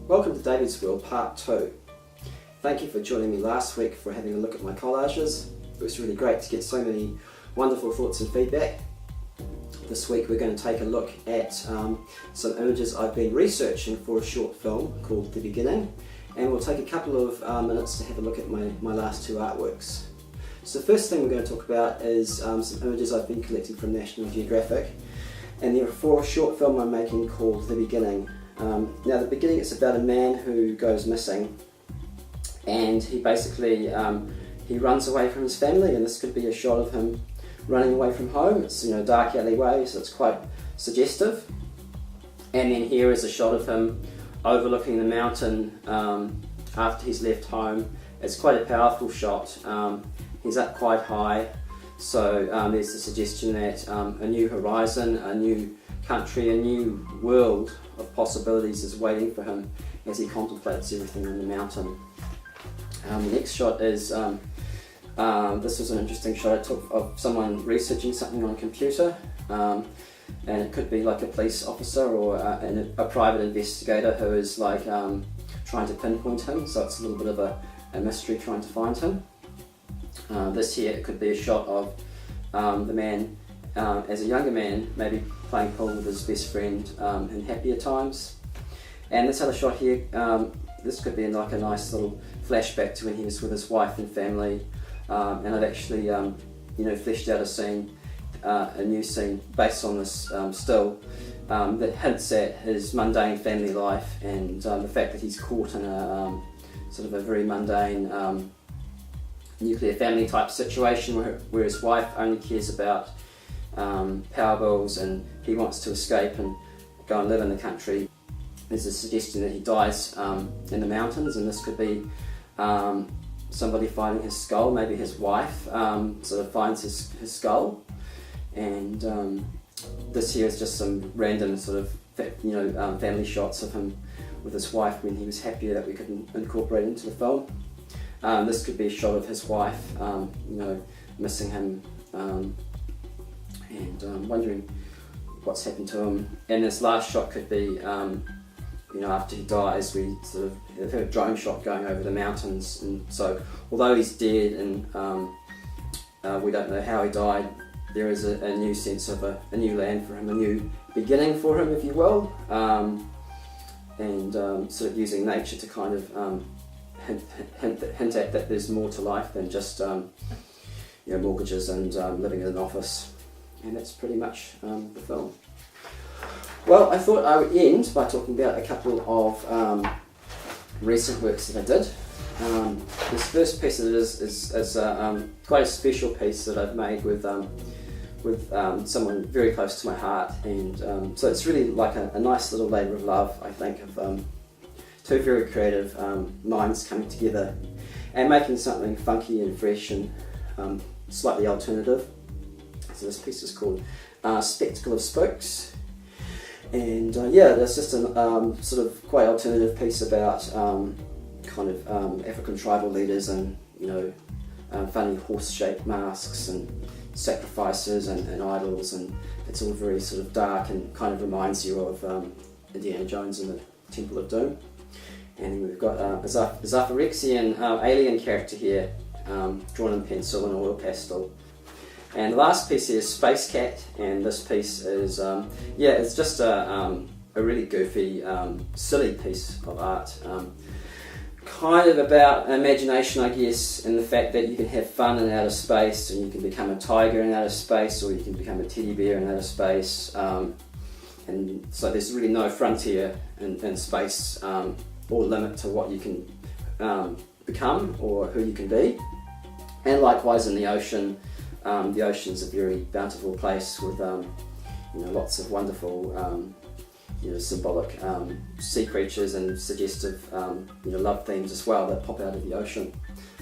Welcome to David's World Part 2. Thank you for joining me last week for having a look at my collages. It was really great to get so many wonderful thoughts and feedback. This week we're going to take a look at some images I've been researching for a short film called The Beginning, and we'll take a couple of minutes to have a look at my last two artworks. So the first thing we're going to talk about is some images I've been collecting from National Geographic, and they're for a short film I'm making called The Beginning. Now, The Beginning is about a man who goes missing, and he basically he runs away from his family, and this could be a shot of him running away from home. It's a dark alleyway, so it's quite suggestive. And then here is a shot of him overlooking the mountain after he's left home. It's quite a powerful shot. He's up quite high, so there's the suggestion that a new horizon, a new country, a new world of possibilities is waiting for him as he contemplates everything on the mountain. The next shot is, this was an interesting shot I took of someone researching something on a computer, and it could be like a police officer or a private investigator who is like trying to pinpoint him, so it's a little bit of a mystery trying to find him. This here, it could be a shot of the man as a younger man, maybe playing pool with his best friend in happier times. And this other shot here, this could be like a nice little flashback to when he was with his wife and family. And I've actually, fleshed out a scene, a new scene based on this still that hints at his mundane family life and the fact that he's caught in a sort of a very mundane nuclear family type situation where his wife only cares about power bills and he wants to escape and go and live in the country. There's a suggestion that he dies in the mountains, and this could be somebody finding his skull. Maybe his wife sort of finds his skull, and this here is just some random sort of family shots of him with his wife when he was happier that we could incorporate into the film. This could be a shot of his wife, missing him and wondering what's happened to him. And this last shot could be, after he dies, we sort of have a drone shot going over the mountains. And so, although he's dead and we don't know how he died, there is a new sense of a new land for him, a new beginning for him, if you will, and sort of using nature to kind of hint at that there's more to life than just mortgages and living in an office. And that's pretty much the film. Well, I thought I would end by talking about a couple of recent works that I did. This first piece of it is quite a special piece that I've made with someone very close to my heart, and so it's really like a nice little labour of love, I think, of two very creative minds coming together and making something funky and fresh and slightly alternative. So this piece is called Spectacle of Spokes, and that's just a sort of quite alternative piece about African tribal leaders and funny horse-shaped masks and sacrifices and idols, and it's all very sort of dark and kind of reminds you of Indiana Jones and the Temple of Doom. And then we've got a Zaphorixian alien character here, drawn in pencil and oil pastel. And the last piece here is Space Cat, and this piece is, it's just a really goofy, silly piece of art. Kind of about imagination, I guess, and the fact that you can have fun in outer space, and you can become a tiger in outer space, or you can become a teddy bear in outer space. And so there's really no frontier in space or limit to what you can become or who you can be. And likewise in the ocean. The ocean's a very bountiful place with lots of wonderful symbolic sea creatures and suggestive love themes as well that pop out of the ocean.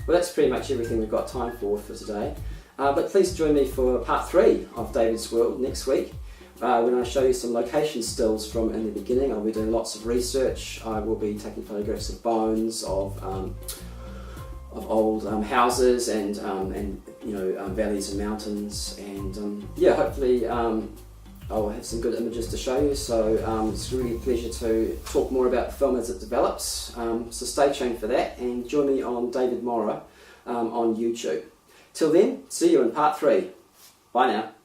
Well, that's pretty much everything we've got time for today, but please join me for part 3 of David's World next week when I show you some location stills from In the Beginning. I'll be doing lots of research. I will be taking photographs of bones, of old houses and valleys and mountains, and hopefully I'll have some good images to show you, so it's really a pleasure to talk more about the film as it develops. So stay tuned for that, and join me on David Mora on YouTube. Till then, see you in part 3. Bye now.